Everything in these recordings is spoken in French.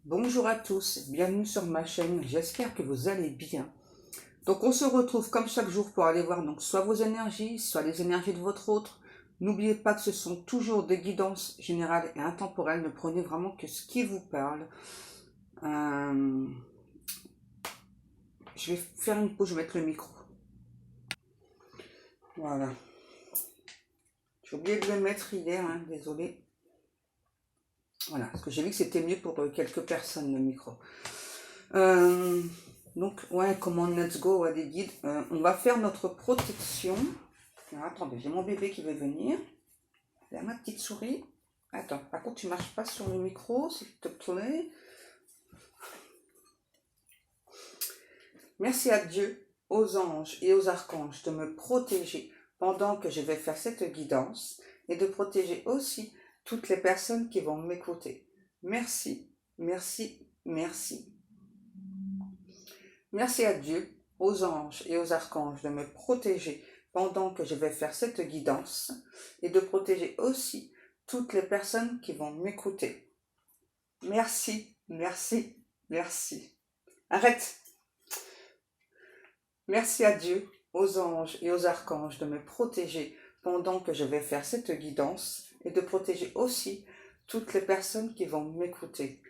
Bonjour à tous, bienvenue sur ma chaîne, j'espère que vous allez bien. Donc on se retrouve comme chaque jour pour aller voir donc soit vos énergies, soit les énergies de votre autre. N'oubliez pas que ce sont toujours des guidances générales et intemporelles, ne prenez vraiment que ce qui vous parle. Je vais faire une pause, je vais mettre le micro. Voilà. J'ai oublié de le mettre hier, hein, désolé. Voilà, parce que j'ai vu que c'était mieux pour quelques personnes le micro. Donc, ouais, command let's go, ouais, des guides. On va faire notre protection. Alors, attendez, j'ai mon bébé qui veut venir. Là, ma petite souris. Attends, par contre, tu marches pas sur le micro, s'il te plaît. Merci à Dieu, aux anges et aux archanges de me protéger pendant que je vais faire cette guidance et de protéger aussi toutes les personnes qui vont m'écouter. Merci, merci, merci. Merci à Dieu, aux anges et aux archanges de me protéger pendant que je vais faire cette guidance et de protéger aussi toutes les personnes qui vont m'écouter. Merci, merci, merci. Arrête. Merci à Dieu, aux anges et aux archanges de me protéger pendant que je vais faire cette guidance et de protéger aussi toutes les personnes qui vont m'écouter.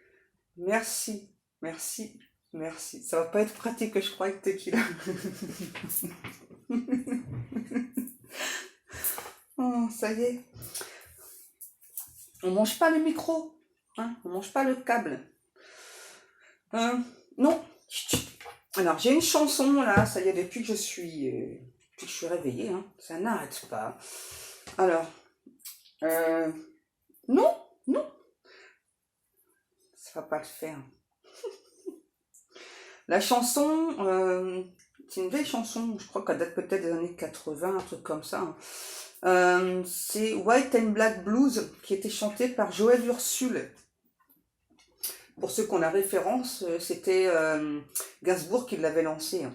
Merci, merci, merci. Ça va pas être pratique, je crois, avec Tequila. Oh, ça y est. On mange pas le micro, hein, on mange pas le câble. Non. Alors, j'ai une chanson là, ça y est, depuis que je suis réveillée, hein, ça n'arrête pas. Alors, non, ça va pas le faire. La chanson, c'est une vieille chanson, je crois qu'elle date peut-être des années 80, un truc comme ça. C'est White and Black Blues qui était chanté par Joël Ursule. Pour ceux qui ont la référence, c'était Gainsbourg qui l'avait lancé.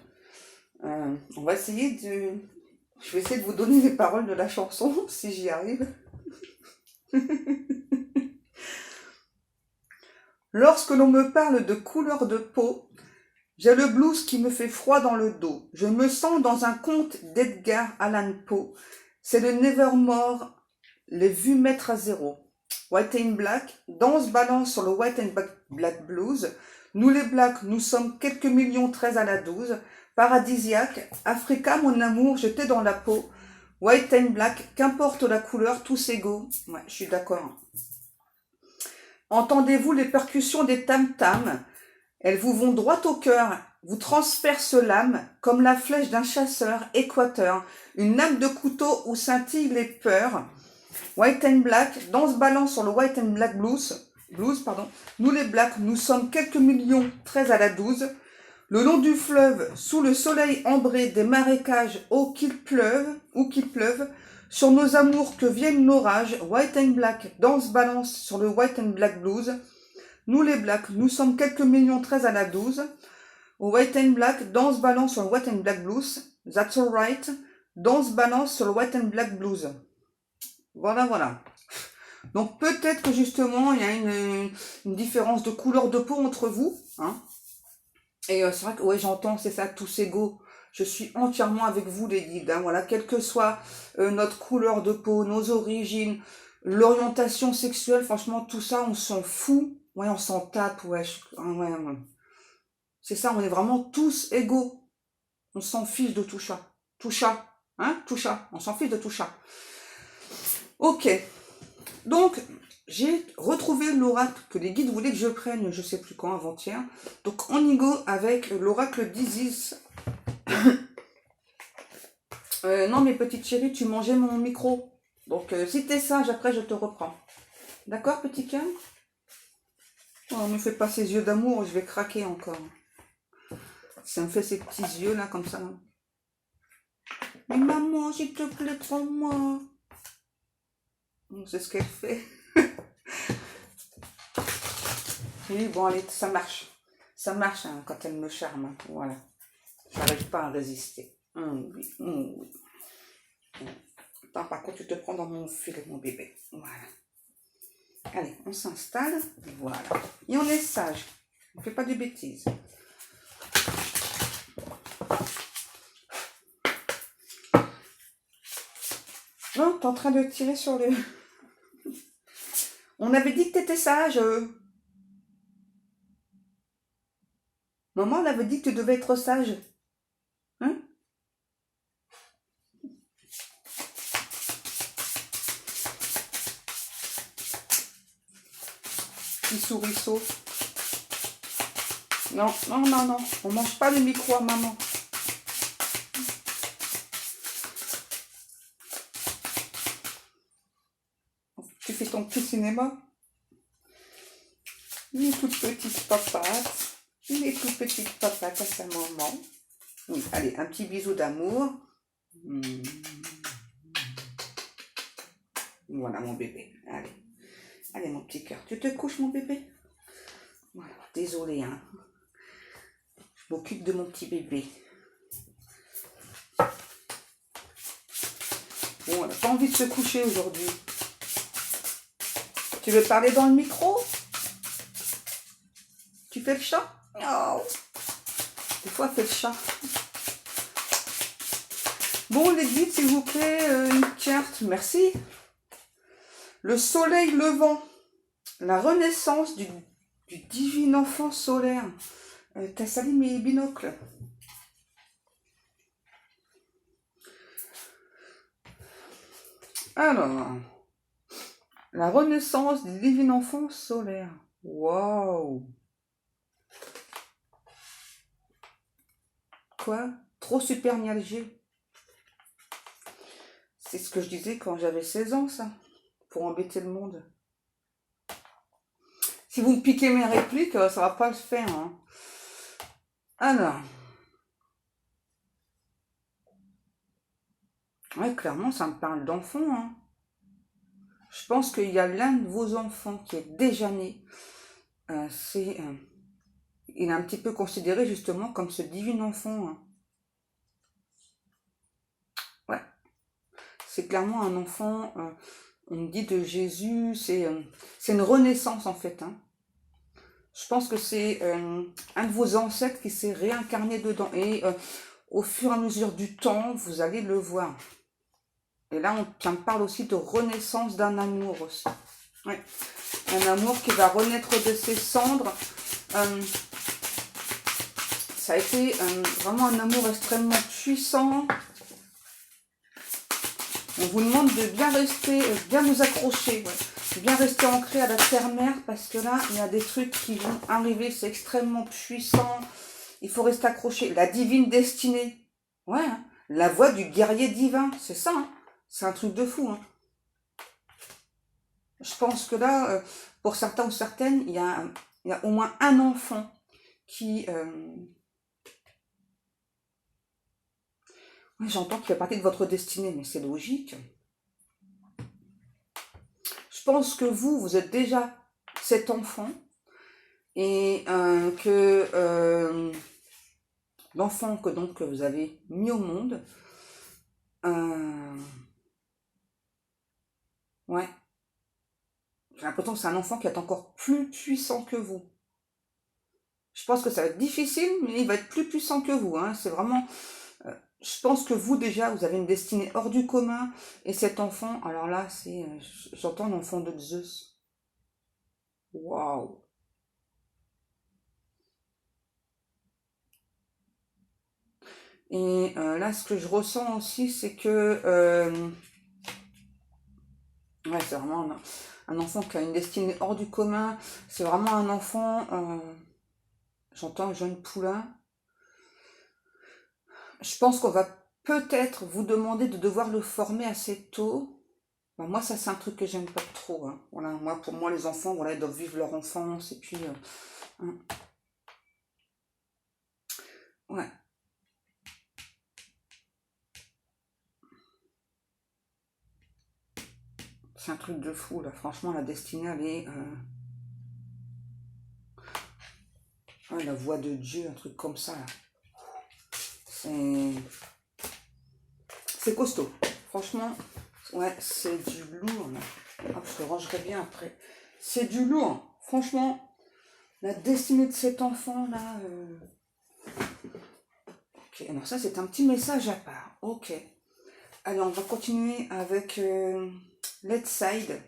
On va essayer de... Je vais essayer de vous donner les paroles de la chanson, si j'y arrive. Lorsque l'on me parle de couleur de peau, j'ai le blues qui me fait froid dans le dos. Je me sens dans un conte d'Edgar Allan Poe. C'est le Nevermore, les vues mettre à zéro. White and Black, danse balance sur le White and Black Blues. Nous les Blacks, nous sommes quelques millions 13 à la 12. Paradisiaque, Africa mon amour, je t'ai dans la peau. White and Black, qu'importe la couleur, tous égaux. Ouais, je suis d'accord. Entendez-vous les percussions des tam-tams? Elles vous vont droit au cœur, vous transpercent l'âme comme la flèche d'un chasseur équateur, une lame de couteau où scintillent les peurs. White and Black, danse balance sur le White and Black Blues. Nous les Blacks, nous sommes quelques millions, 13 à la 12. Le long du fleuve, sous le soleil ambré des marécages, où qu'il pleuve, sur nos amours que viennent l'orage. White and Black, danse balance sur le White and Black Blues. Nous les Blacks, nous sommes quelques millions 13 à la 12. White and Black, danse balance sur le White and Black Blues. That's alright. Danse balance sur le White and Black Blues. Voilà, voilà. Donc peut-être que justement, il y a une différence de couleur de peau entre vous. Hein. Et c'est vrai que ouais, j'entends, c'est ça, tous égaux. Je suis entièrement avec vous, les guides. Hein, voilà, quelle que soit notre couleur de peau, nos origines, l'orientation sexuelle, franchement, tout ça, on s'en fout. Ouais, on s'en tape, ouais. Ouais. C'est ça, on est vraiment tous égaux. On s'en fiche de tout ça. Tout ça. Hein, tout ça. On s'en fiche de tout ça. Ok. Donc, j'ai retrouvé l'oracle que les guides voulaient que je prenne, je sais plus quand, avant-hier. Donc, on y go avec l'oracle d'Isis. Non, mes petites chéries, tu mangeais mon micro. Donc, si t'es sage, après, je te reprends. D'accord, petit cœur? Oh, ne me fais pas ces yeux d'amour, je vais craquer encore. Ça me fait ces petits yeux là, comme ça. Mais maman, s'il te plaît, prends-moi. C'est ce qu'elle fait. Oui, bon, allez, ça marche. Ça marche hein, quand elle me charme. Hein. Voilà. Je n'arrive pas à résister. Oui. Attends, par contre, tu te prends dans mon fil, mon bébé. Voilà. Allez, on s'installe. Voilà. Et on est sage. On fait pas de bêtises. Non, t'es en train de tirer sur le... On avait dit que t'étais sage. Maman, on avait dit que tu devais être sage. Hein? Petit souriceau. Non, non, non, non. On mange pas le micro à maman. Tu fais ton petit cinéma. Les toutes petites papates. Les toutes petites papates à sa maman. Oui, allez, un petit bisou d'amour. Voilà mon bébé. Allez. Allez mon petit cœur. Tu te couches mon bébé? Voilà, désolé hein. Je m'occupe de mon petit bébé. Bon, on n'a pas envie de se coucher aujourd'hui. Tu veux parler dans le micro? Tu fais le chat? Oh. Des fois, fais le chat. Bon, les guides, s'il vous plaît, une carte. Merci. Le soleil levant. La renaissance du divin enfant solaire. T'as sali mes binocles. Alors, la renaissance du divin enfant solaire. Waouh! Quoi? Trop super myalgie. C'est ce que je disais quand j'avais 16 ans, ça. Pour embêter le monde. Si vous me piquez mes répliques, ça va pas le faire. Hein. Alors. Ouais, clairement, ça me parle d'enfant. Hein. Je pense qu'il y a l'un de vos enfants qui est déjà né. Il est un petit peu considéré justement comme ce divin enfant. Hein. Ouais. C'est clairement un enfant, on me dit de Jésus, c'est une renaissance en fait. Hein. Je pense que c'est un de vos ancêtres qui s'est réincarné dedans. Et au fur et à mesure du temps, vous allez le voir. Et là, ça me parle aussi de renaissance d'un amour aussi. Ouais. Un amour qui va renaître de ses cendres. Ça a été vraiment un amour extrêmement puissant. On vous demande de bien rester, bien vous accrocher, ouais. Bien rester ancré à la terre-mère parce que là, il y a des trucs qui vont arriver, c'est extrêmement puissant. Il faut rester accroché. La divine destinée, ouais, hein. La voix du guerrier divin, c'est ça, hein. C'est un truc de fou. Hein. Je pense que là, pour certains ou certaines, il y a au moins un enfant qui... Ouais, j'entends qu'il fait partie de votre destinée, mais c'est logique. Je pense que vous êtes déjà cet enfant et que l'enfant que donc vous avez mis au monde, ouais, j'ai l'impression que c'est un enfant qui est encore plus puissant que vous. Je pense que ça va être difficile, mais il va être plus puissant que vous. Hein. C'est vraiment... je pense que vous, déjà, vous avez une destinée hors du commun. Et cet enfant, alors là, c'est... j'entends l'enfant de Zeus. Waouh! Et là, ce que je ressens aussi, c'est que... ouais, c'est vraiment un enfant qui a une destinée hors du commun. C'est vraiment un enfant... j'entends un jeune poulain. Je pense qu'on va peut-être vous demander de devoir le former assez tôt. Ben, moi, ça, c'est un truc que j'aime pas trop. Hein. Voilà, moi, pour moi, les enfants, voilà, ils doivent vivre leur enfance. Et puis... hein. Ouais. C'est un truc de fou, là. Franchement, la destinée, elle est... ouais, la voix de Dieu, un truc comme ça, là. C'est costaud. Franchement, ouais, c'est du lourd, là. Ah, je le rangerai bien après. C'est du lourd. Franchement, la destinée de cet enfant-là. Ok, alors ça, c'est un petit message à part. Ok. Alors, on va continuer avec Let's Side.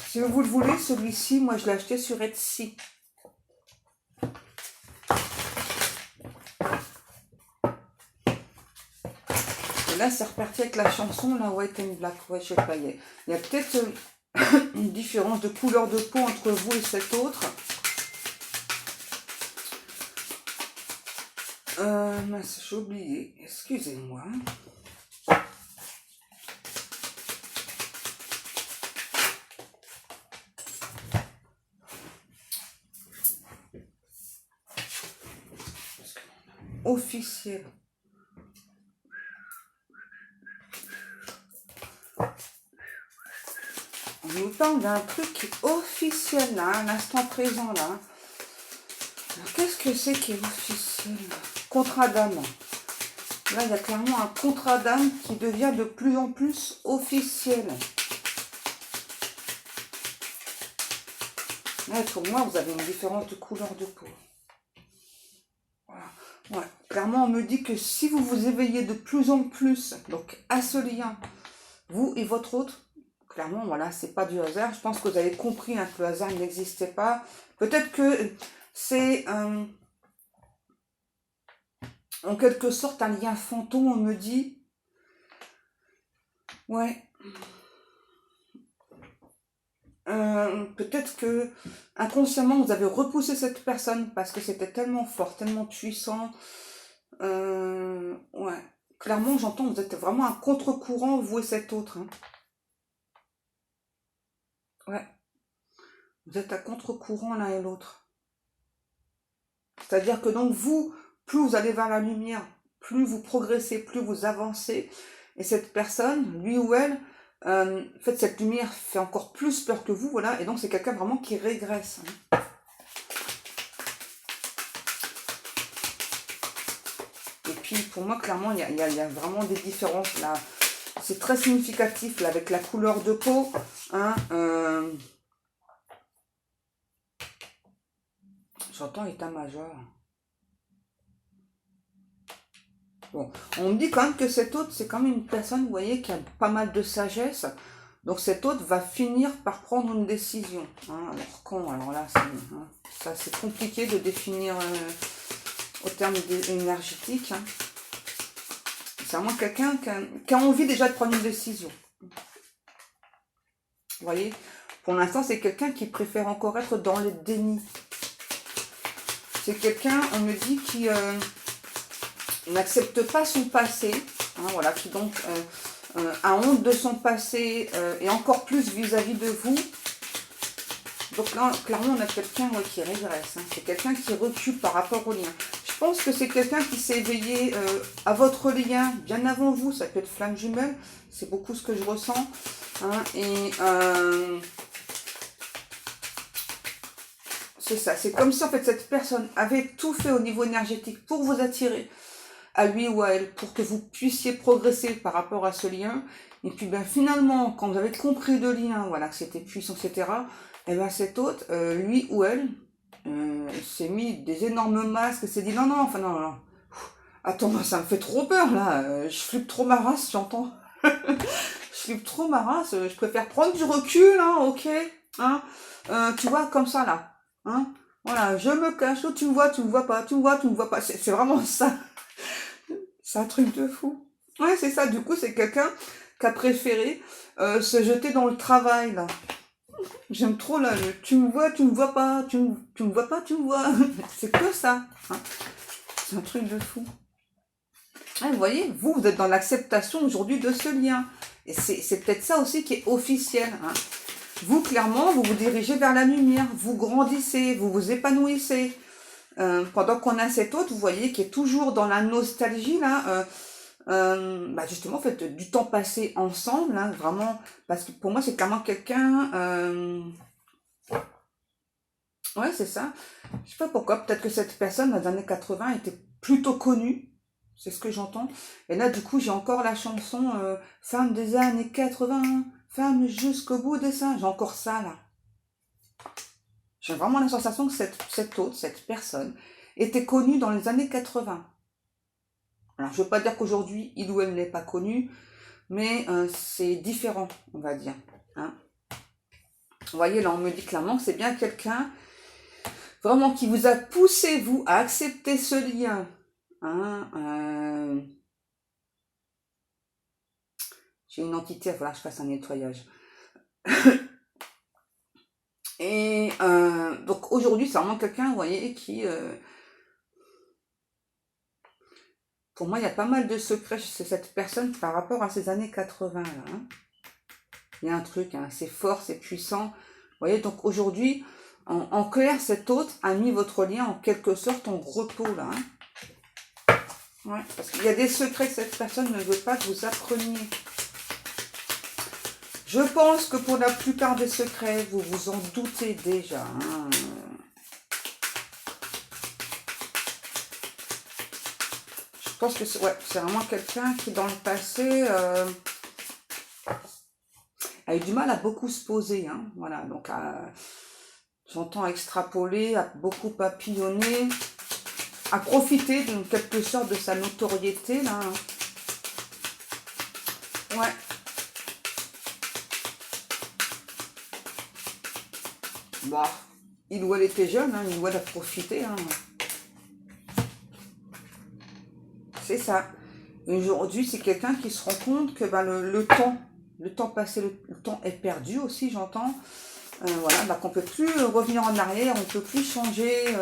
Si vous le voulez, celui-ci, moi, je l'ai acheté sur Etsy. Et là, c'est reparti avec la chanson, la White and Black. Ouais, je sais pas, il y a peut-être une différence de couleur de peau entre vous et cet autre. Mince, j'ai oublié. Excusez-moi. Officiel. On nous parle d'un truc officiel là, à l'instant présent là. Qu'est-ce que c'est qui est officiel? Contrat d'âme. Là, il y a clairement un contrat d'âme qui devient de plus en plus officiel. Là, pour moi, vous avez une différence de couleur de peau. Voilà. Ouais. Clairement, on me dit que si vous vous éveillez de plus en plus donc à ce lien, vous et votre autre, clairement, voilà, c'est pas du hasard. Je pense que vous avez compris hein, que le hasard n'existait pas. Peut-être que c'est en quelque sorte un lien fantôme, on me dit. Ouais. Peut-être que inconsciemment vous avez repoussé cette personne parce que c'était tellement fort, tellement puissant. Ouais. Clairement, j'entends, vous êtes vraiment un contre-courant, vous et cet autre. Hein. Ouais. Vous êtes à contre-courant l'un et l'autre. C'est-à-dire que donc vous, plus vous allez vers la lumière, plus vous progressez, plus vous avancez. Et cette personne, lui ou elle, en fait, cette lumière fait encore plus peur que vous, voilà. Et donc, c'est quelqu'un vraiment qui régresse. Hein. Et puis, pour moi, clairement, il y a vraiment des différences, là. C'est très significatif, là, avec la couleur de peau. Hein, J'entends état-major. Bon, on me dit quand même que cet autre, c'est quand même une personne, vous voyez, qui a pas mal de sagesse. Donc cet autre va finir par prendre une décision. Hein. Alors quand, alors là, ça c'est compliqué de définir au terme énergétique. Hein. C'est vraiment quelqu'un qui a envie déjà de prendre une décision. Vous voyez, pour l'instant, c'est quelqu'un qui préfère encore être dans le déni. C'est quelqu'un, on me dit, qui n'accepte pas son passé, hein, voilà, qui donc a honte de son passé et encore plus vis-à-vis de vous. Donc là, clairement, on a quelqu'un qui régresse. Hein. C'est quelqu'un qui recule par rapport au lien. Je pense que c'est quelqu'un qui s'est éveillé à votre lien bien avant vous. Ça peut être flamme jumelle. C'est beaucoup ce que je ressens. Hein, et c'est ça. C'est comme si en fait cette personne avait tout fait au niveau énergétique pour vous attirer à lui ou à elle, pour que vous puissiez progresser par rapport à ce lien. Et puis ben, finalement, quand vous avez compris le lien, voilà, que c'était puissant, etc., et ben cet autre, lui ou elle, s'est mis des énormes masques, s'est dit non, non, enfin non, non. Attends, ça me fait trop peur là, je flippe trop ma race, j'entends. Je flippe trop ma race, je préfère prendre du recul, hein, ok, hein, tu vois, comme ça là, hein, voilà, je me cache, tu me vois, tu me vois pas, tu me vois, tu me vois pas, c'est vraiment ça. C'est un truc de fou. Ouais, c'est ça. Du coup, c'est quelqu'un qui a préféré se jeter dans le travail, là. J'aime trop, là, tu me vois, tu me vois pas, tu me vois pas, tu me vois. C'est que ça. Hein. C'est un truc de fou. Ouais, vous voyez, vous êtes dans l'acceptation aujourd'hui de ce lien. Et c'est peut-être ça aussi qui est officiel. Hein. Vous, clairement, vous vous dirigez vers la lumière. Vous grandissez, vous vous épanouissez. Pendant qu'on a cet autre, vous voyez, qui est toujours dans la nostalgie, là, bah justement, en fait, du temps passé ensemble, hein, vraiment, parce que pour moi, c'est clairement quelqu'un, ouais, c'est ça, je sais pas pourquoi, peut-être que cette personne, dans les années 80, était plutôt connue, c'est ce que j'entends, et là, du coup, j'ai encore la chanson, femme des années 80, femme jusqu'au bout des seins, j'ai encore ça, là, J'ai vraiment la sensation que cette personne, était connue dans les années 80. Alors, je ne veux pas dire qu'aujourd'hui, il ou elle n'est pas connu, mais c'est différent, on va dire. Hein. Vous voyez, là, on me dit clairement que c'est bien quelqu'un, vraiment, qui vous a poussé, vous, à accepter ce lien. Hein, j'ai une entité, il va falloir que je fasse un nettoyage. Et donc, aujourd'hui, c'est vraiment quelqu'un, vous voyez, qui... pour moi, il y a pas mal de secrets chez cette personne par rapport à ces années 80, là. Hein. Il y a un truc, hein, c'est fort, c'est puissant. Vous voyez, donc aujourd'hui, en clair, cet autre a mis votre lien en quelque sorte en repos, là. Hein. Ouais, parce qu'il y a des secrets que cette personne ne veut pas que vous appreniez. Je pense que pour la plupart des secrets, vous vous en doutez déjà. Hein. Je pense que c'est vraiment quelqu'un qui, dans le passé, a eu du mal à beaucoup se poser. Hein. Voilà, donc j'entends extrapoler, à beaucoup papillonner, à profiter d'une quelque sorte de sa notoriété, là. Ouais. Bon, il ou elle était jeune, hein, il ou elle a profité. Hein. C'est ça. Aujourd'hui, c'est quelqu'un qui se rend compte que ben, le temps passé, le temps est perdu aussi, j'entends. Voilà, ben, qu'on ne peut plus revenir en arrière, on ne peut plus changer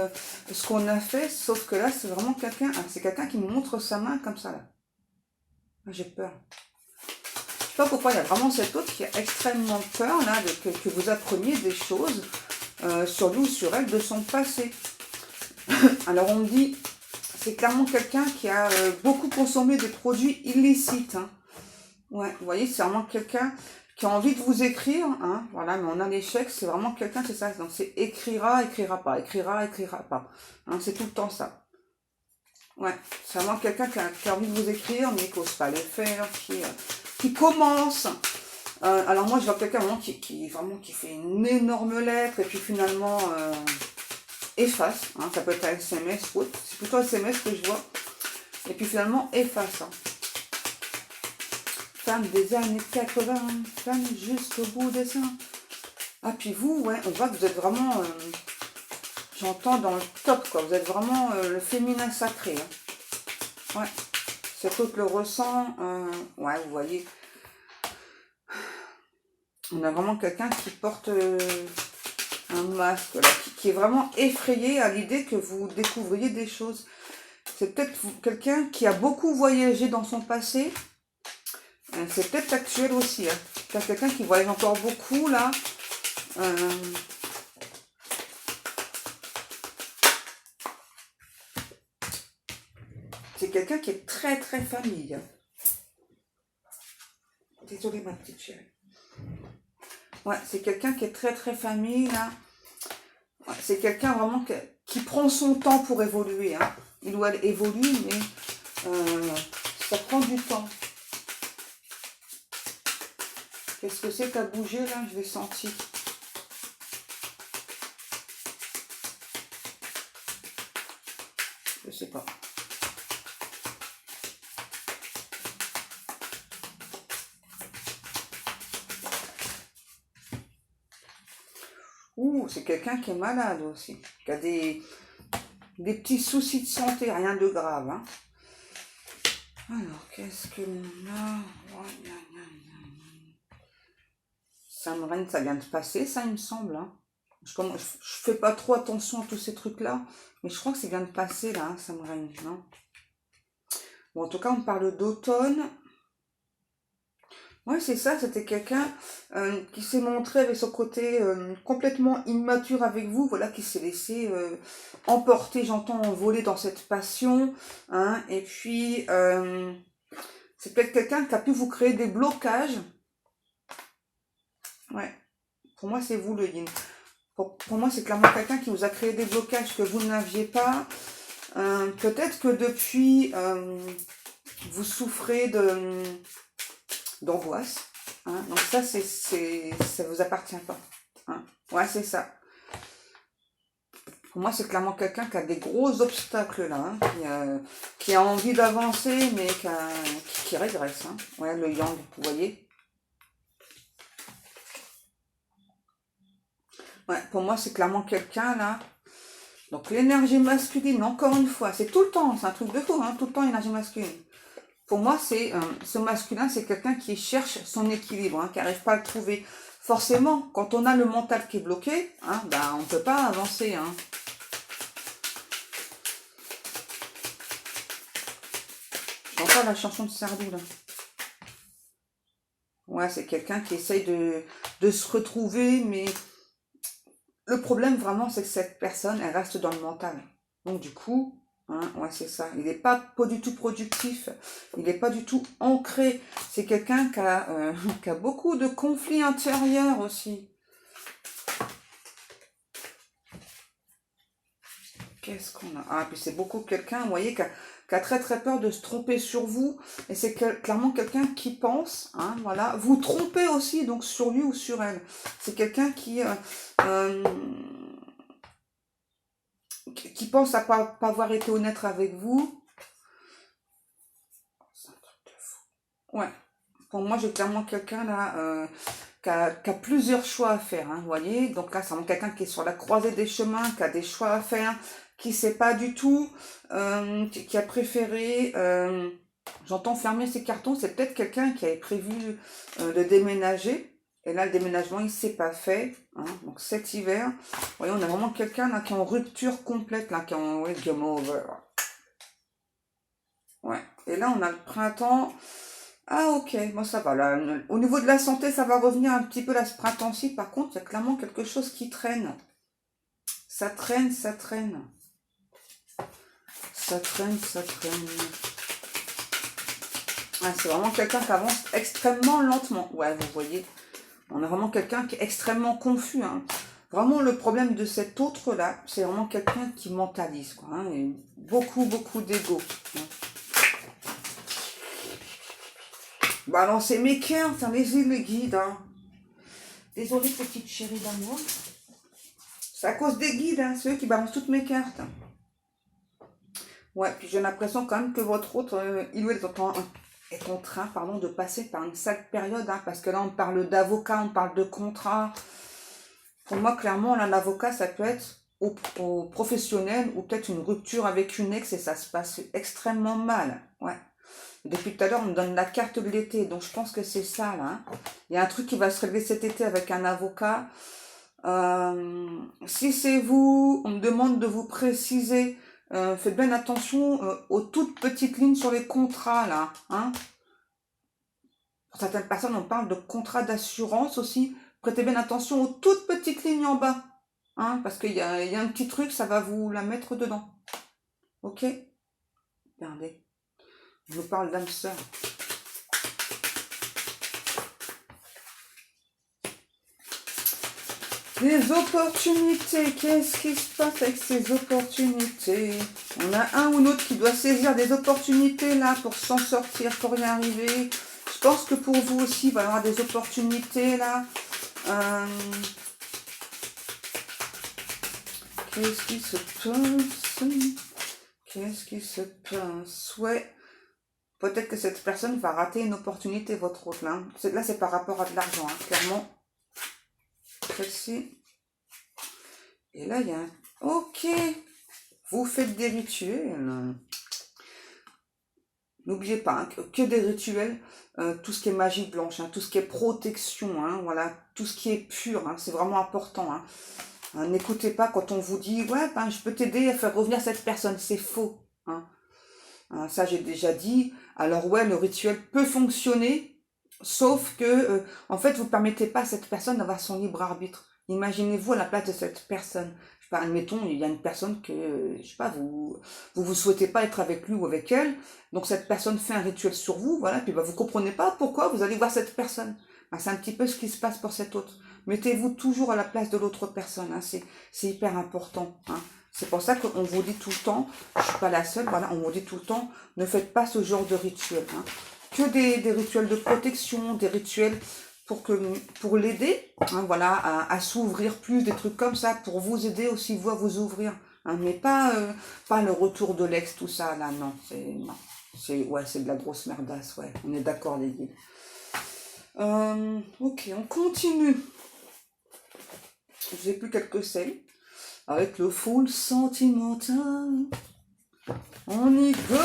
ce qu'on a fait, sauf que là, c'est vraiment quelqu'un, c'est quelqu'un qui me montre sa main comme ça, là. J'ai peur. Je sais pas pourquoi, il y a vraiment cet autre qui a extrêmement peur, là, que vous appreniez des choses sur lui ou sur elle de son passé. Alors, on me dit... C'est clairement quelqu'un qui a beaucoup consommé des produits illicites. Hein. Ouais, vous voyez, c'est vraiment quelqu'un qui a envie de vous écrire. Hein, voilà, mais on a l'échec, c'est vraiment quelqu'un, c'est ça. Donc c'est écrira, écrira pas, écrira, écrira pas. Hein, c'est tout le temps ça. Ouais, c'est vraiment quelqu'un qui a envie de vous écrire, mais qui n'ose pas le faire, qui commence. Alors moi, je vois quelqu'un vraiment qui fait une énorme lettre, et puis finalement... efface, hein, ça peut être un SMS ou autre, c'est plutôt SMS que je vois, et puis finalement efface. Hein. Femme des années 80, femme jusqu'au bout des seins. Ah, puis vous, ouais, on voit que vous êtes vraiment, j'entends dans le top, quoi, vous êtes vraiment le féminin sacré. Hein. Ouais, cet autre le ressent, ouais, vous voyez, on a vraiment quelqu'un qui porte... un masque, là, qui est vraiment effrayé à l'idée que vous découvriez des choses. C'est peut-être quelqu'un qui a beaucoup voyagé dans son passé. C'est peut-être actuel aussi. Hein. C'est quelqu'un qui voyage encore beaucoup, là. C'est quelqu'un qui est très, très famille. Hein. Désolée, ma petite chérie. Ouais, c'est quelqu'un qui est très, très famille, là. Ouais, c'est quelqu'un vraiment qui prend son temps pour évoluer. Hein. Il ou elle évolue, mais ça prend du temps. Qu'est-ce que c'est qu'à bouger, là? Je l'ai senti. Je sais pas. Ouh, c'est quelqu'un qui est malade aussi. Qui a des petits soucis de santé, rien de grave. Hein. Alors, qu'est-ce que l'on a? Ça vient de passer, ça, il me semble. Hein. Je fais pas trop attention à tous ces trucs-là, mais je crois que ça vient de passer, là, hein, ça me règne, non? Bon, en tout cas, on parle d'automne. Ouais, c'est ça, c'était quelqu'un qui s'est montré avec son côté complètement immature avec vous, voilà, qui s'est laissé emporter, j'entends, envoler dans cette passion, hein, et puis c'est peut-être quelqu'un qui a pu vous créer des blocages. Ouais, pour moi, c'est vous le yin. Pour moi, c'est clairement quelqu'un qui vous a créé des blocages que vous n'aviez pas. Peut-être que depuis, vous souffrez d'angoisse. Hein. Donc ça, ça vous appartient pas. Hein. Ouais, c'est ça. Pour moi, c'est clairement quelqu'un qui a des gros obstacles là, hein, qui a envie d'avancer, mais qui régresse. Hein. Ouais, le yang, vous voyez. Ouais, pour moi, c'est clairement quelqu'un là. Donc l'énergie masculine, encore une fois, c'est tout le temps, c'est un truc de fou, hein, tout le temps énergie masculine. Pour moi, c'est ce masculin, c'est quelqu'un qui cherche son équilibre, hein, qui n'arrive pas à le trouver. Forcément, quand on a le mental qui est bloqué, hein, ben, on ne peut pas avancer. Hein. J'entends la chanson de Sardou, là. Ouais, c'est quelqu'un qui essaye de se retrouver, mais le problème, vraiment, c'est que cette personne, elle reste dans le mental. Donc, du coup, hein, ouais, c'est ça. Il n'est pas du tout productif. Il n'est pas du tout ancré. C'est quelqu'un qui a beaucoup de conflits intérieurs aussi. Qu'est-ce qu'on a? Ah, puis c'est beaucoup quelqu'un, vous voyez, qui a très très peur de se tromper sur vous. Et c'est clairement quelqu'un qui pense, hein, voilà, vous tromper aussi, donc sur lui ou sur elle. C'est quelqu'un qui pense à pas avoir été honnête avec vous. C'est un truc de fou. Ouais. Pour moi, j'ai clairement quelqu'un là qui a plusieurs choix à faire, hein, vous voyez. Donc là, c'est vraiment quelqu'un qui est sur la croisée des chemins, qui a des choix à faire, qui sait pas du tout, qui a préféré, j'entends fermer ses cartons, c'est peut-être quelqu'un qui avait prévu de déménager. Et là, le déménagement, il s'est pas fait. Hein, donc cet hiver, vous voyez, on a vraiment quelqu'un là qui est en rupture complète, là, qui est en game over. Ouais. Et là, on a le printemps. Ah ok, bon ça va. Là, au niveau de la santé, ça va revenir un petit peu là ce printemps-ci. Par contre, il y a clairement quelque chose qui traîne. Ça traîne, ça traîne. Ça traîne, ça traîne. Ah, c'est vraiment quelqu'un qui avance extrêmement lentement. Ouais, vous voyez. On a vraiment quelqu'un qui est extrêmement confus. Hein. Vraiment, le problème de cet autre-là, c'est vraiment quelqu'un qui mentalise. Quoi, hein, et beaucoup, beaucoup d'ego. Hein. Balancez mes cartes, hein, les guides. Hein. Désolée, petite chérie d'amour. C'est à cause des guides, hein, ceux qui balancent toutes mes cartes. Ouais, puis j'ai l'impression quand même que votre autre, il est en train pardon, de passer par une sale période, hein, parce que là, on parle d'avocat, on parle de contrat. Pour moi, clairement, là, l'avocat, ça peut être au professionnel ou peut-être une rupture avec une ex et ça se passe extrêmement mal. Ouais. Depuis tout à l'heure, on me donne la carte de l'été, donc je pense que c'est ça, là. Hein. Il y a un truc qui va se régler cet été avec un avocat. Si c'est vous, on me demande de vous préciser. Faites bien attention aux toutes petites lignes sur les contrats, là. Hein. Pour certaines personnes, on parle de contrat d'assurance aussi. Prêtez bien attention aux toutes petites lignes en bas. Hein, parce qu'il y a un petit truc, ça va vous la mettre dedans. Ok? Regardez. Je vous parle d'âme sœur. Les opportunités, qu'est-ce qui se passe avec ces opportunités? On a un ou l'autre qui doit saisir des opportunités là pour s'en sortir, pour y arriver. Je pense que pour vous aussi, il va y avoir des opportunités là. Qu'est-ce qui se passe? Qu'est-ce qui se passe? Ouais. Peut-être que cette personne va rater une opportunité, votre autre là. Là, c'est par rapport à de l'argent, hein, clairement. Celle-ci. Et là, il y a un... Ok. Vous faites des rituels. N'oubliez pas, hein, que des rituels, tout ce qui est magie blanche, hein, tout ce qui est protection, hein, voilà, tout ce qui est pur, hein, c'est vraiment important. Hein. N'écoutez pas quand on vous dit, ouais, ben, je peux t'aider à faire revenir cette personne, c'est faux. Hein. Ça, j'ai déjà dit. Alors ouais, le rituel peut fonctionner, sauf que, en fait, vous ne permettez pas à cette personne d'avoir son libre arbitre. Imaginez-vous à la place de cette personne. Je sais pas, admettons, il y a une personne que, je sais pas, vous souhaitez pas être avec lui ou avec elle, donc cette personne fait un rituel sur vous, voilà, puis bah, vous comprenez pas pourquoi vous allez voir cette personne. Bah, c'est un petit peu ce qui se passe pour cet autre. Mettez-vous toujours à la place de l'autre personne, hein, c'est hyper important. Hein. C'est pour ça qu'on vous dit tout le temps, je suis pas la seule, voilà, on vous dit tout le temps, ne faites pas ce genre de rituel. Hein. Que des rituels de protection, des rituels pour l'aider, hein, voilà, à s'ouvrir plus, des trucs comme ça, pour vous aider aussi, vous, à vous ouvrir. hein, mais pas le retour de l'ex, tout ça, là, non, c'est de la grosse merdasse, ouais, on est d'accord, les gars. Ok, on continue. J'ai plus quelques scènes avec le full sentimental. On y go.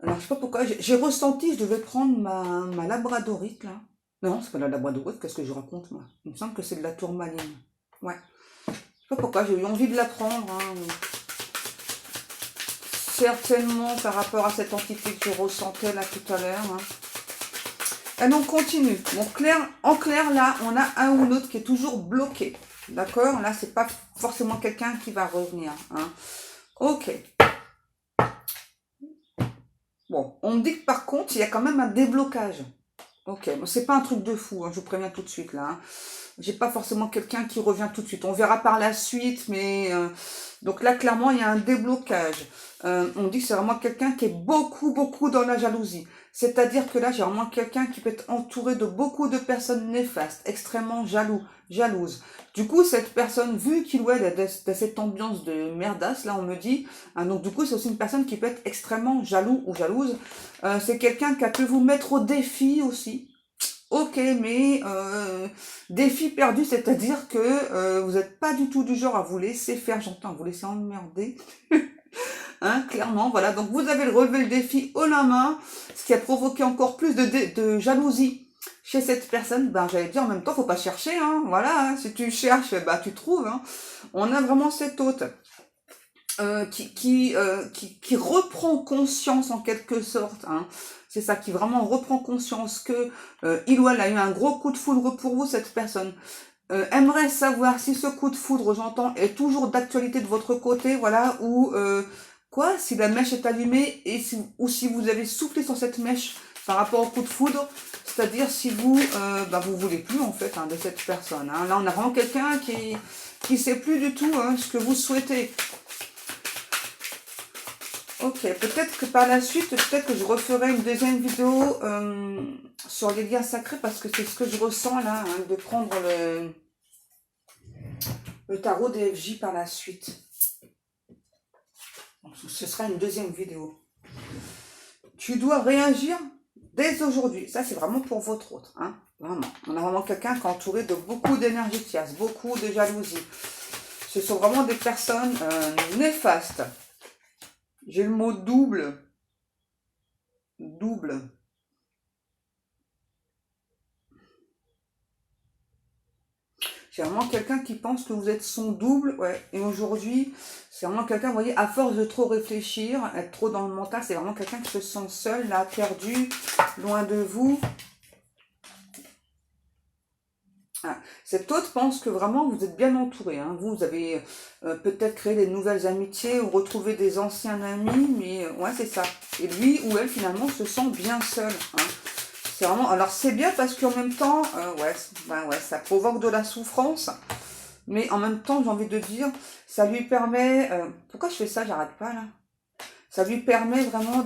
Alors, je sais pas pourquoi, j'ai ressenti, je devais prendre ma labradorite, là. Non, c'est pas la labradorite, qu'est-ce que je raconte, moi? Il me semble que c'est de la tourmaline. Ouais. Je sais pas pourquoi, j'ai eu envie de la prendre, hein. Certainement par rapport à cette entité que je ressentais là tout à l'heure. Hein. Et donc, continue. Bon, en clair, là, on a un ou l'autre qui est toujours bloqué. D'accord? Là, c'est pas forcément quelqu'un qui va revenir. Hein. Ok. Bon, on me dit que par contre, il y a quand même un déblocage. Ok, bon, c'est pas un truc de fou, hein, je vous préviens tout de suite là. Hein. J'ai pas forcément quelqu'un qui revient tout de suite. On verra par la suite, mais donc là, clairement, il y a un déblocage. On dit que c'est vraiment quelqu'un qui est beaucoup dans la jalousie. C'est-à-dire que là, j'ai vraiment quelqu'un qui peut être entouré de beaucoup de personnes néfastes, extrêmement jalouses. Du coup, cette personne, vu qu'il est de cette ambiance de merdasse, là, on me dit, hein, donc du coup, c'est aussi une personne qui peut être extrêmement jaloux ou jalouse. C'est quelqu'un qui a pu vous mettre au défi aussi. Ok, mais défi perdu, c'est-à-dire que vous n'êtes pas du tout du genre à vous laisser faire, j'entends, vous laisser emmerder. Hein, clairement, voilà. Donc vous avez relevé le défi haut la main, ce qui a provoqué encore plus de jalousie chez cette personne. Ben j'allais dire en même temps, faut pas chercher, hein. Voilà, hein. Si tu cherches, bah tu trouves. Hein. On a vraiment cet hôte qui reprend conscience en quelque sorte. Hein. C'est ça, qui vraiment reprend conscience que il ou elle a eu un gros coup de foudre pour vous, cette personne. Aimerait savoir si ce coup de foudre, j'entends, est toujours d'actualité de votre côté, voilà, ou si la mèche est allumée ou si vous avez soufflé sur cette mèche par rapport au coup de foudre, c'est-à-dire si vous vous voulez plus en fait hein, de cette personne. Hein. Là, on a vraiment quelqu'un qui sait plus du tout hein, ce que vous souhaitez. Ok, peut-être que par la suite, peut-être que je referai une deuxième vidéo sur les liens sacrés parce que c'est ce que je ressens là, hein, de prendre le tarot des FJ par la suite. Donc, ce sera une deuxième vidéo. Tu dois réagir dès aujourd'hui. Ça, c'est vraiment pour votre autre. Hein, vraiment. On a vraiment quelqu'un qui est entouré de beaucoup d'énergie tierce, beaucoup de jalousie. Ce sont vraiment des personnes néfastes. J'ai le mot double. Double. C'est vraiment quelqu'un qui pense que vous êtes son double. Ouais. Et aujourd'hui, c'est vraiment quelqu'un, vous voyez, à force de trop réfléchir, être trop dans le mental, c'est vraiment quelqu'un qui se sent seul, là, perdu, loin de vous. Ah. Cet autre pense que vraiment vous êtes bien entouré. Hein. Vous avez peut-être créé des nouvelles amitiés ou retrouvé des anciens amis, mais ouais, c'est ça. Et lui ou elle, finalement, se sent bien seul. Hein. C'est vraiment... Alors, c'est bien parce qu'en même temps, ça provoque de la souffrance. Mais en même temps, j'ai envie de dire, ça lui permet... pourquoi je fais ça? J'arrête pas, là. Ça lui permet vraiment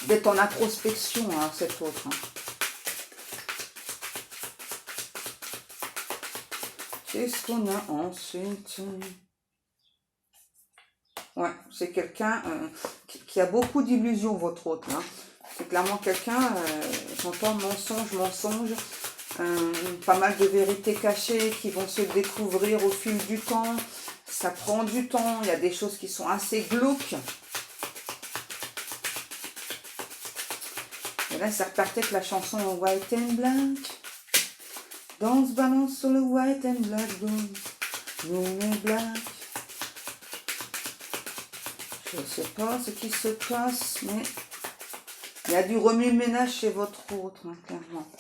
d'être en introspection, hein, cet autre. Hein. Qu'est-ce qu'on a ensuite? Ouais, c'est quelqu'un qui a beaucoup d'illusions, votre autre. Hein. C'est clairement quelqu'un, j'entends mensonge, pas mal de vérités cachées qui vont se découvrir au fil du temps. Ça prend du temps, il y a des choses qui sont assez glauques. Et là, ça repartait avec la chanson White and Black. Danse, balance sur le white and black room. Moon black. Je ne sais pas ce qui se passe, mais il y a du remue-ménage chez votre autre, hein, clairement.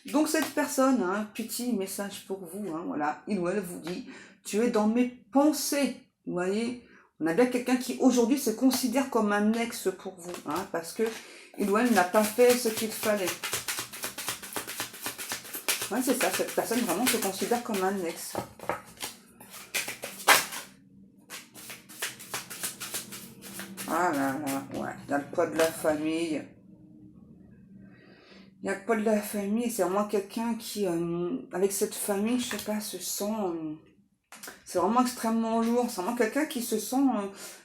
Donc cette personne, hein, petit message pour vous, hein, voilà, il ou elle vous dit, tu es dans mes pensées, vous voyez, on a bien quelqu'un qui aujourd'hui se considère comme un ex pour vous, hein, parce que il ou elle n'a pas fait ce qu'il fallait. Ouais, c'est ça, cette personne vraiment se considère comme un ex. Ah là là, ouais, dans le poids de la famille. Il n'y a pas de la famille, c'est vraiment quelqu'un qui, avec cette famille, je sais pas, se sent... c'est vraiment extrêmement lourd. C'est vraiment quelqu'un qui se sent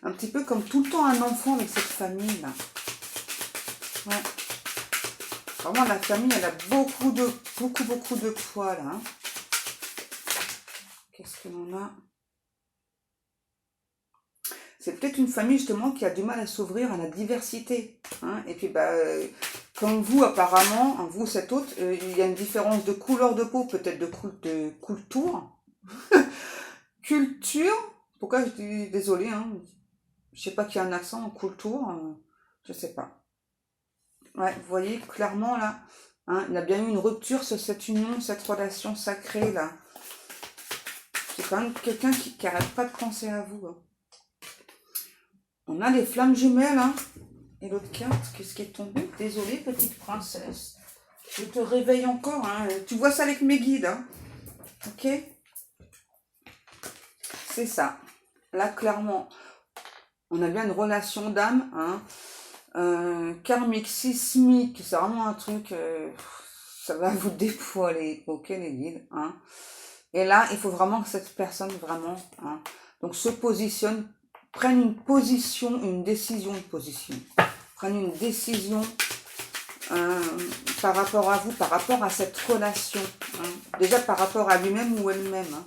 un petit peu comme tout le temps un enfant avec cette famille-là. Ouais. Vraiment, la famille, elle a beaucoup de poids, là. Hein. Qu'est-ce que l'on a? C'est peut-être une famille, justement, qui a du mal à s'ouvrir à la diversité. Hein. Et puis, bah, comme vous, apparemment, hein, vous, cet autre, il y a une différence de couleur de peau, peut-être de culture. Culture. Pourquoi je dis désolé, hein. Je sais pas qu'il y a un accent en culture. Je sais pas. Ouais, vous voyez, clairement, là, hein, il y a bien eu une rupture sur cette union, cette relation sacrée, là. C'est quand même quelqu'un qui n'arrête pas de penser à vous. Hein. On a les flammes jumelles, hein. Et l'autre carte, qu'est-ce qui est tombé? Désolée, petite princesse. Je te réveille encore, hein. Tu vois ça avec mes guides, hein. Ok? C'est ça. Là, clairement, on a bien une relation d'âme, hein. Karmique, sismique, c'est vraiment un truc, ça va vous dépoiler, ok les guides, hein. Et là, il faut vraiment que cette personne, vraiment, hein, donc se positionne, prenne une position, une décision, prenne une décision par rapport à vous, par rapport à cette relation, hein. Déjà par rapport à lui-même ou elle-même, hein.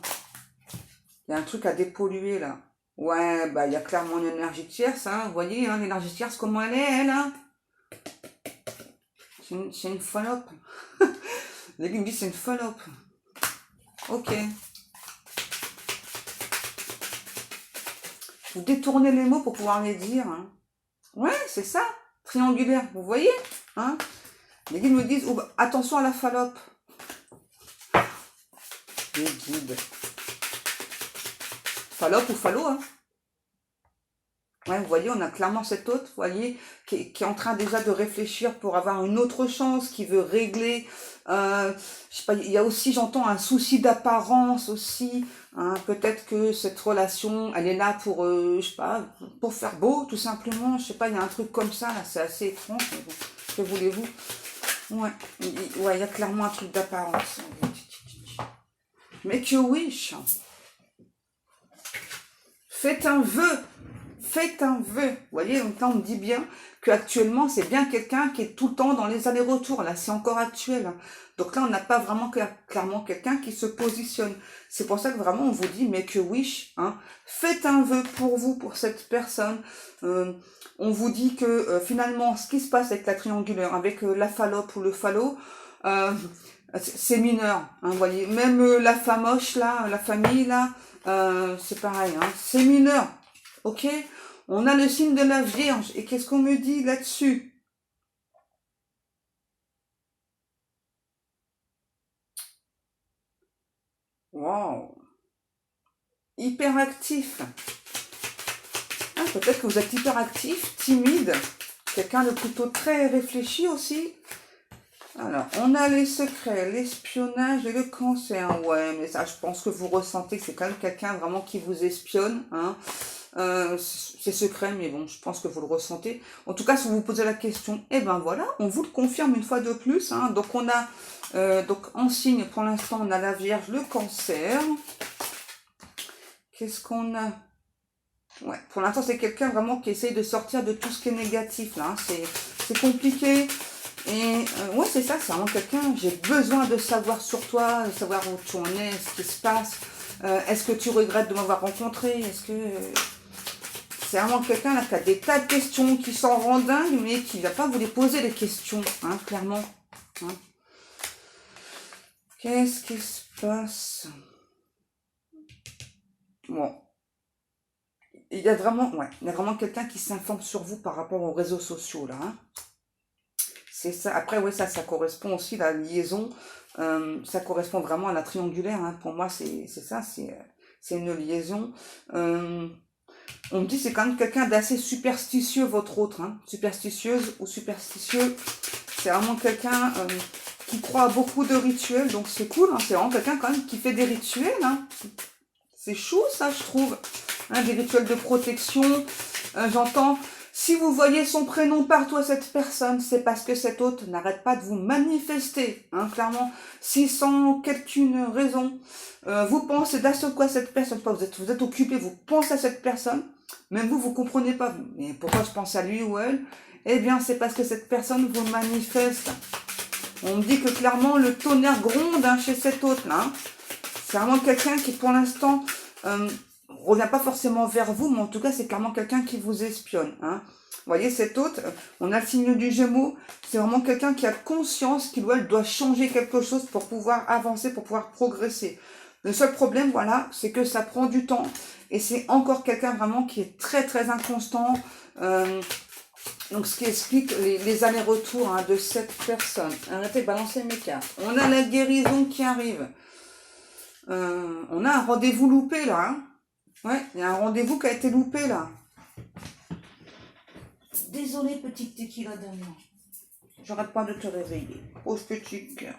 Il y a un truc à dépolluer là. Ouais, bah il y a clairement une énergie tierce, hein. Vous voyez, hein, l'énergie tierce, comment elle est, elle, hein. C'est une falope. Les gars me disent c'est une falope. Ok. Vous détournez les mots pour pouvoir les dire. Hein. Ouais, c'est ça. Triangulaire, vous voyez, hein. Les guides me disent, oh, bah, attention à la falope. Les guides. Falope ou phalo, hein. Ouais, vous voyez, on a clairement cet autre, vous voyez, qui est en train déjà de réfléchir pour avoir une autre chance, qui veut régler, je sais pas, il y a aussi, j'entends, un souci d'apparence aussi, hein, peut-être que cette relation, elle est là pour, je sais pas, pour faire beau, tout simplement, je sais pas, il y a un truc comme ça, là, c'est assez étrange, mais bon, que voulez-vous? Ouais, il y a clairement un truc d'apparence. Mais que wish. Faites un vœu. Faites un vœu. Vous voyez, donc là, on me dit bien qu'actuellement, c'est bien quelqu'un qui est tout le temps dans les allers-retours. Là, c'est encore actuel. Donc là, on n'a pas vraiment clairement quelqu'un qui se positionne. C'est pour ça que vraiment, on vous dit, mais que wish. Hein. Faites un vœu pour vous, pour cette personne. On vous dit que finalement, ce qui se passe avec la triangulaire, avec la falope ou le phalo, c'est mineur. Hein, vous voyez, même la famoche, là, la famille, là, c'est pareil. Hein, c'est mineur. Ok, on a le signe de la Vierge. Et qu'est-ce qu'on me dit là-dessus? Wow. Hyperactif. Ah, peut-être que vous êtes hyperactif, timide. Quelqu'un de plutôt très réfléchi aussi. Alors, on a les secrets, l'espionnage et le cancer. Ouais, mais ça, je pense que vous ressentez que c'est quand même quelqu'un vraiment qui vous espionne. Hein. C'est secret, mais bon, je pense que vous le ressentez. En tout cas, si vous vous posez la question, eh ben voilà, on vous le confirme une fois de plus. Hein. Donc, on a, donc en signe, pour l'instant, on a la Vierge, le cancer. Qu'est-ce qu'on a? Ouais, pour l'instant, c'est quelqu'un vraiment qui essaye de sortir de tout ce qui est négatif. Là, hein. C'est compliqué. Et ouais, c'est ça, c'est vraiment quelqu'un, j'ai besoin de savoir sur toi, de savoir où tu en es, ce qui se passe. Est-ce que tu regrettes de m'avoir rencontré? Est-ce que... c'est vraiment quelqu'un là qui a des tas de questions, qui s'en rend dingue, mais qui ne va pas vous les poser les questions, hein, clairement. Hein. Qu'est-ce qui se passe? Bon. Il y a vraiment, ouais, il y a vraiment quelqu'un qui s'informe sur vous par rapport aux réseaux sociaux, là. Hein. C'est ça. Après, oui, ça correspond aussi, la liaison. Ça correspond vraiment à la triangulaire. Hein. Pour moi, c'est ça. C'est une liaison. On me dit c'est quand même quelqu'un d'assez superstitieux, votre autre. Hein. Superstitieuse ou superstitieux. C'est vraiment quelqu'un qui croit à beaucoup de rituels. Donc, c'est cool. Hein. C'est vraiment quelqu'un quand même qui fait des rituels. Hein. C'est chou, ça, je trouve. Hein, des rituels de protection. J'entends... Si vous voyez son prénom partout à cette personne, c'est parce que cet hôte n'arrête pas de vous manifester, hein, clairement. Si sans quelqu'une raison, vous pensez d'un seul coup à cette personne, vous êtes occupé, vous pensez à cette personne, même vous, vous comprenez pas, mais pourquoi je pense à lui ou elle? Eh bien, c'est parce que cette personne vous manifeste. On me dit que clairement, le tonnerre gronde, hein, chez cet hôte-là. Hein. C'est vraiment quelqu'un qui, pour l'instant, revient pas forcément vers vous, mais en tout cas, c'est clairement quelqu'un qui vous espionne. Hein. Vous voyez, cet hôte, on a le signe du Gémeaux, c'est vraiment quelqu'un qui a conscience qu'il ou elle doit changer quelque chose pour pouvoir avancer, pour pouvoir progresser. Le seul problème, voilà, c'est que ça prend du temps, et c'est encore quelqu'un vraiment qui est très très inconstant, donc ce qui explique les allers-retours, hein, de cette personne. Arrêtez de balancer mes cartes. On a la guérison qui arrive. On a un rendez-vous loupé là. Hein. Ouais, il y a un rendez-vous qui a été loupé là. Désolée petite tequila d'amour. J'arrête pas de te réveiller. Pauvre petit cœur.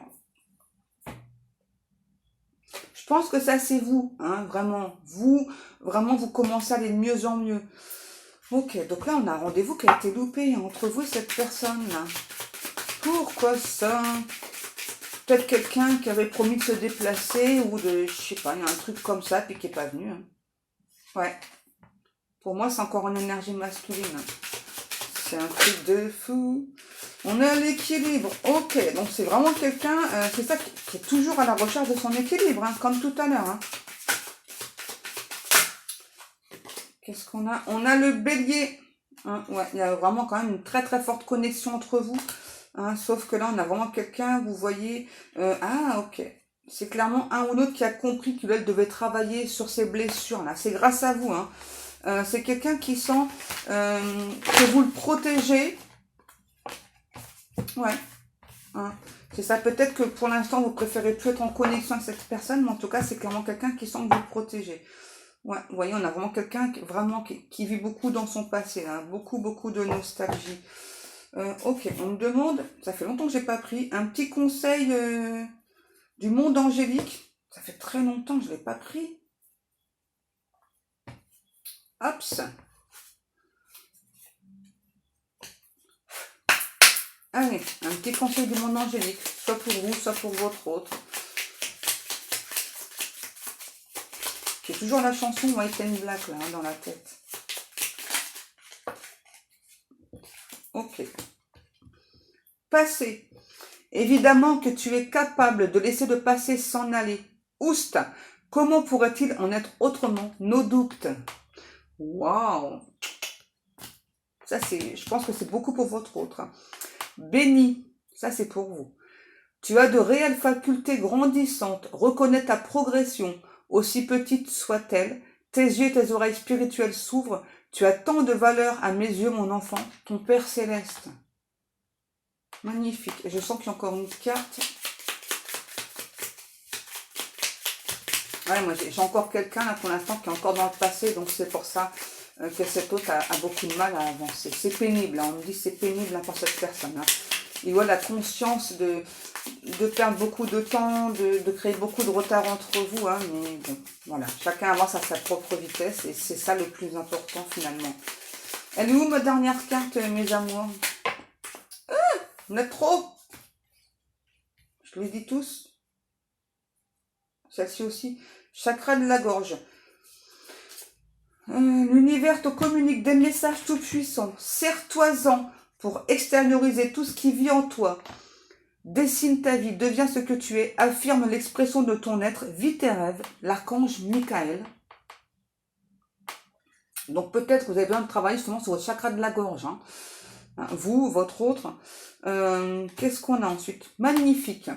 Je pense que ça c'est vous, hein, vraiment. Vous commencez à aller de mieux en mieux. Ok, donc là on a un rendez-vous qui a été loupé, hein, entre vous et cette personne-là. Pourquoi ça? Peut-être quelqu'un qui avait promis de se déplacer ou de, je sais pas, il y a un truc comme ça puis qui n'est pas venu. Hein. Ouais. Pour moi, c'est encore une énergie masculine. C'est un truc de fou. On a l'équilibre. Ok, donc c'est vraiment quelqu'un, c'est ça qui est toujours à la recherche de son équilibre, hein, comme tout à l'heure. Hein. Qu'est-ce qu'on a? On a le bélier. Hein, ouais, il y a vraiment quand même une très très forte connexion entre vous. Hein, sauf que là, on a vraiment quelqu'un, vous voyez... ah, ok. C'est clairement un ou l'autre qui a compris qu'il devait travailler sur ses blessures. Là, c'est grâce à vous. Hein. C'est quelqu'un qui sent que vous le protégez. Ouais. Hein. C'est ça. Peut-être que pour l'instant, vous préférez plus être en connexion avec cette personne, mais en tout cas, c'est clairement quelqu'un qui sent que vous le protégez. Ouais, vous voyez, on a vraiment quelqu'un qui vit beaucoup dans son passé. Hein. Beaucoup de nostalgie. Ok, on me demande, ça fait longtemps que j'ai pas pris, un petit conseil du monde angélique. Ça fait très longtemps que je l'ai pas pris. Hops. Allez, un petit conseil du monde angélique, soit pour vous, soit pour votre autre. J'ai toujours la chanson White and Black là, hein, dans la tête. Ok. Passé. Évidemment que tu es capable de laisser le passé s'en aller. Oust. Comment pourrait-il en être autrement? No doute. Waouh. Ça, je pense que c'est beaucoup pour votre autre. Béni. Ça, c'est pour vous. Tu as de réelles facultés grandissantes. Reconnais ta progression, aussi petite soit-elle. Tes yeux et tes oreilles spirituelles s'ouvrent. Tu as tant de valeur à mes yeux, mon enfant, ton Père céleste. Magnifique. Et je sens qu'il y a encore une carte. Ouais, moi j'ai encore quelqu'un là pour l'instant qui est encore dans le passé, donc c'est pour ça que cet hôte a beaucoup de mal à avancer. C'est pénible, hein. On me dit c'est pénible, hein, pour cette personne. Hein. Il a la conscience de perdre beaucoup de temps, de créer beaucoup de retard entre vous, hein, mais bon, voilà. Chacun avance à sa propre vitesse et c'est ça le plus important finalement. Elle est où ma dernière carte, mes amours? On est trop. Je les dis tous. Celle-ci aussi. Chakra de la gorge. L'univers te communique des messages tout puissants. Serre-toi-en pour extérioriser tout ce qui vit en toi. Dessine ta vie, deviens ce que tu es, affirme l'expression de ton être, vis tes rêves. L'archange Michael. Donc peut-être que vous avez besoin de travailler justement sur votre chakra de la gorge. Hein. Vous, votre autre. Qu'est-ce qu'on a ensuite? Magnifique.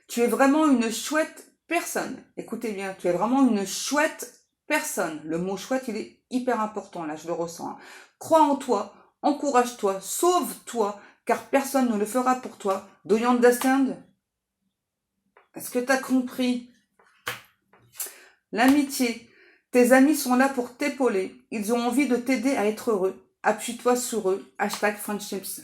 Tu es vraiment une chouette personne. Écoutez bien, tu es vraiment une chouette personne. Le mot chouette, il est hyper important, là, je le ressens. Hein. Crois en toi, encourage-toi, sauve-toi, car personne ne le fera pour toi. Do you understand? Est-ce que tu as compris? L'amitié. Tes amis sont là pour t'épauler. Ils ont envie de t'aider à être heureux. Appuie-toi sur eux. #friendships.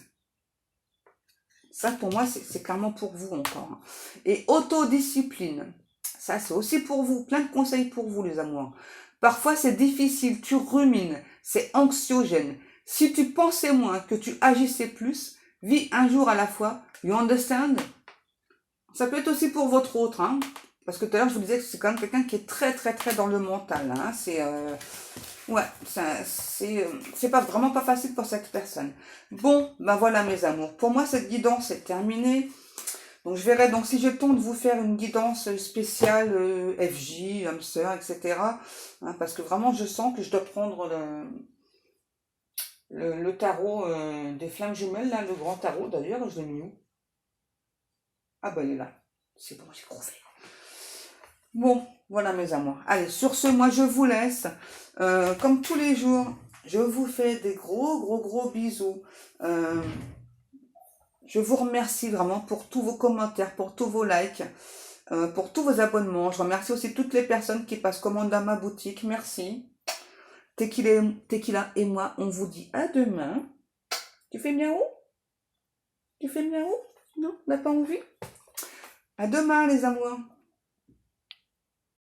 Ça, pour moi, c'est clairement pour vous encore. Hein. Et autodiscipline. Ça, c'est aussi pour vous. Plein de conseils pour vous, les amours. Parfois, c'est difficile. Tu rumines. C'est anxiogène. Si tu pensais moins, que tu agissais plus, vis un jour à la fois. You understand? Ça peut être aussi pour votre autre, hein. Parce que tout à l'heure, je vous disais que c'est quand même quelqu'un qui est très, très, très dans le mental, hein. Ouais, c'est pas vraiment pas facile pour cette personne. Bon, ben voilà mes amours. Pour moi, cette guidance est terminée. Donc je verrai, donc si je tente de vous faire une guidance spéciale FJ, âme sœur, etc. Hein, parce que vraiment, je sens que je dois prendre le tarot des flammes jumelles, là, le grand tarot d'ailleurs, je l'ai mis où? Ah bah il est là. C'est bon, j'ai trouvé. Bon, voilà mes amours. Allez, sur ce, moi je vous laisse. Comme tous les jours, je vous fais des gros, gros, gros bisous. Je vous remercie vraiment pour tous vos commentaires, pour tous vos likes, pour tous vos abonnements. Je remercie aussi toutes les personnes qui passent commande dans ma boutique. Merci. Tequila et moi, on vous dit à demain. Tu fais miaou? Tu fais miaou? Non, on n'a pas envie? À demain les amours.